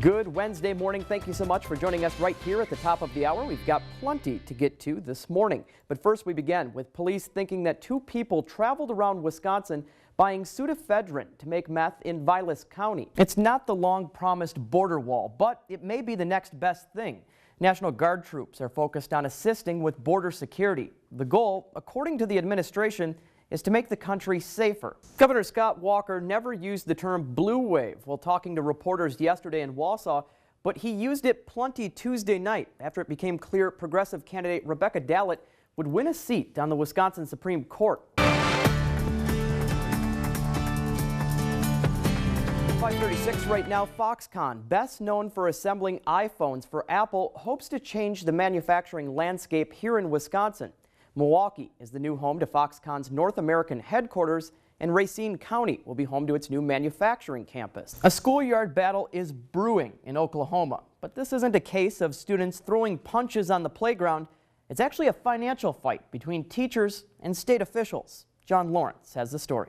Good Wednesday morning. Thank you so much for joining us right here at the top of the hour. We've got plenty to get to this morning. But first we begin with police thinking that two people traveled around Wisconsin buying pseudoephedrine to make meth in Vilas County. It's not the long-promised border wall, but it may be the next best thing. National Guard troops are focused on assisting with border security. The goal, according to the administration, is to make the country safer. Governor Scott Walker never used the term blue wave while talking to reporters yesterday in Wausau, but he used it plenty Tuesday night after it became clear progressive candidate Rebecca Dallett would win a seat on the Wisconsin Supreme Court. 5:36 right now. Foxconn, best known for assembling iPhones for Apple, hopes to change the manufacturing landscape here in Wisconsin. Milwaukee is the new home to Foxconn's North American headquarters, and Racine County will be home to its new manufacturing campus. A schoolyard battle is brewing in Oklahoma, but this isn't a case of students throwing punches on the playground. It's actually a financial fight between teachers and state officials. John Lawrence has the story.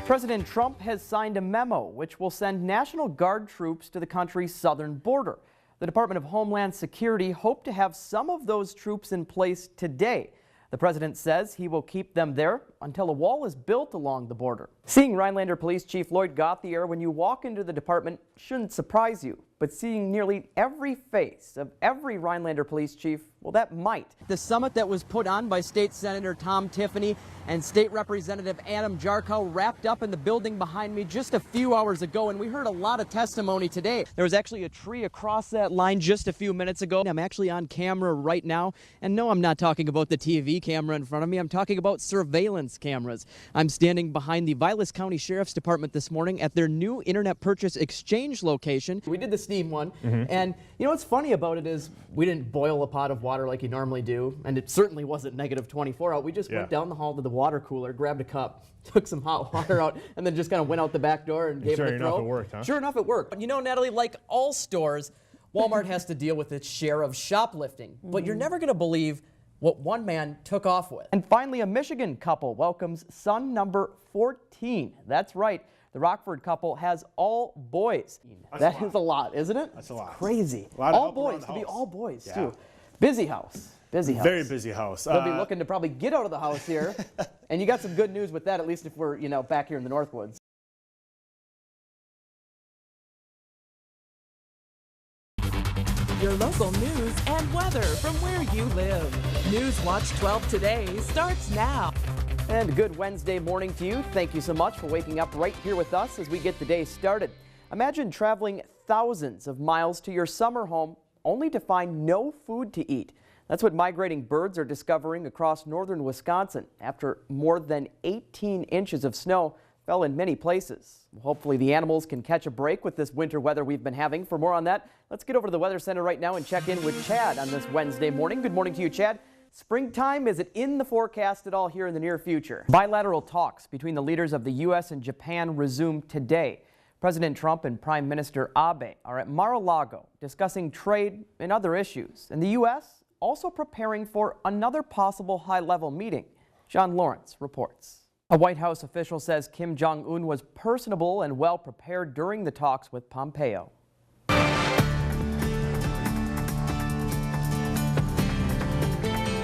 President Trump has signed a memo which will send National Guard troops to the country's southern border. The Department of Homeland Security hoped to have some of those troops in place today. The president says he will keep them there until a wall is built along the border. Seeing Rhinelander Police Chief Lloyd Gauthier when you walk into the department shouldn't surprise you, but seeing nearly every face of every Rhinelander police chief, well, that might. The summit that was put on by State Senator Tom Tiffany and State Representative Adam Jarkow wrapped up in the building behind me just a few hours ago, and we heard a lot of testimony today. There was actually a tree across that line just a few minutes ago. I'm actually on camera right now, and no, I'm not talking about the TV camera in front of me. I'm talking about surveillance cameras. I'm standing behind the Vilas County Sheriff's Department this morning at their new Internet Purchase Exchange location. We did the steam one, and you know what's funny about it is we didn't boil a pot of water like you normally do, and it certainly wasn't negative 24 out. We just went down the hall to the water cooler, grabbed a cup, took some hot water out, and then just kind of went out the back door and gave it a throw. Sure enough, it worked, huh? Sure enough, it worked. But you know, Natalie, like all stores, Walmart has to deal with its share of shoplifting, but you're never going to believe what one man took off with. And finally, a Michigan couple welcomes son number 14. That's right. The Rockford couple has all boys. That is a lot, isn't it? That's a lot. It's crazy. A lot of all help around boys, the to be house. all boys, Yeah. too. Busy house. Busy house. Very busy house. They'll be looking to probably get out of the house here. And you got some good news with that, at least if we're, you know, back here in the Northwoods. Your local news and weather from where you live. Newswatch 12 Today starts now. And good Wednesday morning to you. Thank you so much for waking up right here with us as we get the day started. Imagine traveling thousands of miles to your summer home only to find no food to eat. That's what migrating birds are discovering across northern Wisconsin after more than 18 inches of snow fell in many places. Hopefully the animals can catch a break with this winter weather we've been having. For more on that, let's get over to the Weather Center right now and check in with Chad on this Wednesday morning. Good morning to you, Chad. Springtime, is it in the forecast at all here in the near future? Bilateral talks between the leaders of the U.S. and Japan resume today. President Trump and Prime Minister Abe are at Mar-a-Lago discussing trade and other issues. And the U.S. also preparing for another possible high-level meeting. John Lawrence reports. A White House official says Kim Jong-un was personable and well prepared during the talks with Pompeo.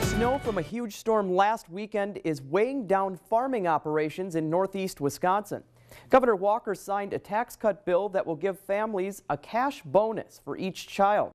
Snow from a huge storm last weekend is weighing down farming operations in northeast Wisconsin. Governor Walker signed a tax cut bill that will give families a cash bonus for each child.